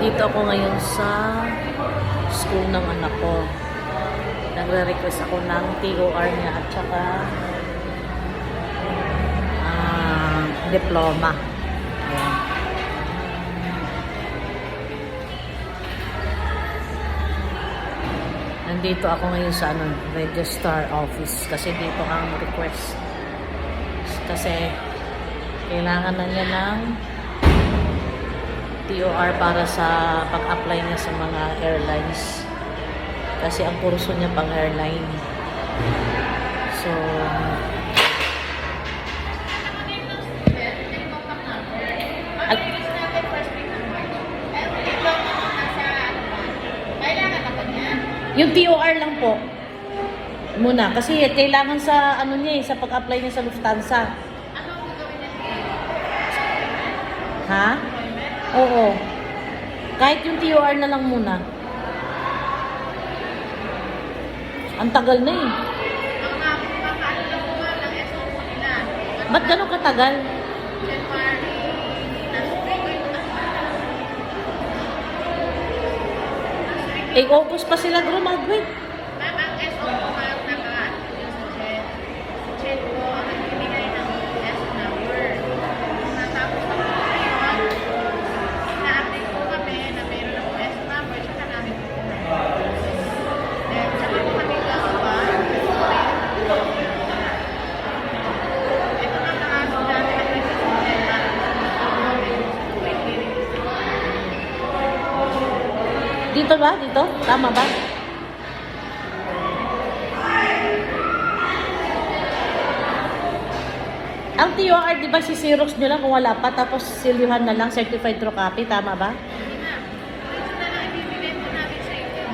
Nandito ako ngayon sa school ng anak ko. Nagre-request ako ng TOR niya at saka diploma. Ayan. Nandito ako ngayon sa registrar office kasi dito ang request. Kasi kailangan na niya ng TOR para sa pag-apply niya sa mga airlines. Kasi ang kurso niya pang airline. So, yung TOR lang po muna kasi kailangan sa sa pag-apply niya sa Lufthansa. Ha? Oo. Kahit yung TOR na lang muna. Ang tagal na eh. Ba't gano'ng katagal? Eh, August pa sila graduate. Dito ba? Dito? Tama ba? Ang TOR, di ba si Xerox nyo lang kung wala pa, tapos silyuhan na lang, certified true copy, tama ba?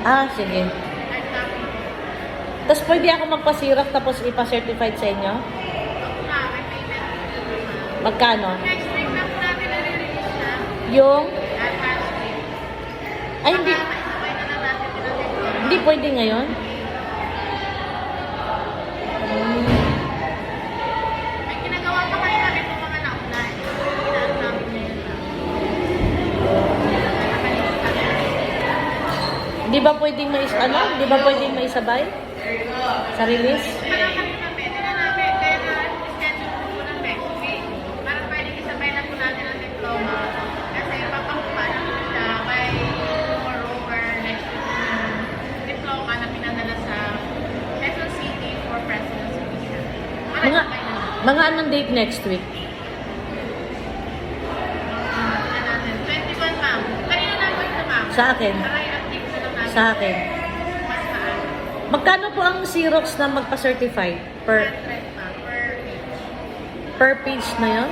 Ah, sige. Tapos pwede ako magpa-Xerox tapos ipa-certified sa inyo? Magkano? Yung? Ay, hindi. Hindi pwede ngayon? May ginagawa pa kayo namin kung mga nauna. Inaano namin ngayon lang. Hindi ba pwedeng Hindi ba pwedeng maisabay? Sa release? Wala kami namin. Hindi na namin. Kaya na-schedule po ng next week. Para pwedeng isabay na po natin ang diploma. Kasi papakuha na po siya by tomorrow or next week yung diploma na pinadala sa Quezon City for President's Visa. Mga anong date next week? Natin. 21, ma'am. Kanina na po ito, ma'am. Sa akin? Para i-update na lang natin. Sa akin. Mas maan. Magkano po ang Xerox na magpa-certify? 100 pa per page. Per page na yun?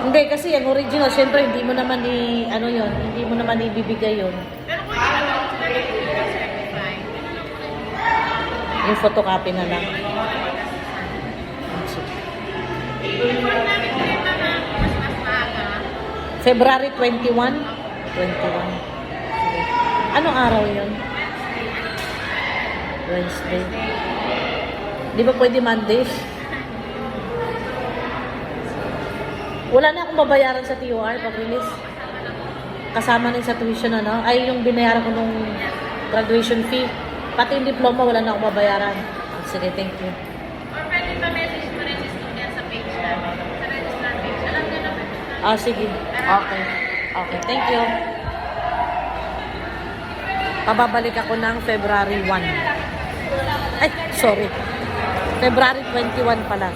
Hindi, kasi ang original, syempre, hindi mo naman hindi mo naman ibibigay yun. Pero kung hindi naman sila nag-certify, Yung photocopy na lang. i-inform namin ulit na mas maaga. February 21? 21. Sige. Anong araw yun? Wednesday. Di ba pwede Mondays? Wala na akong babayaran sa TOR pag-release. Kasama na sa tuition, ay yung binayaran ko nung graduation fee. Pati yung diploma, wala na akong babayaran. Sige, thank you. Or pwede pa message mo rin si student sa page namin. Sa register page. Alam niyo naman. Ah, sige. Okay. Okay, thank you. Pababalik ako ng February 1. Ay, sorry. February 21 pala.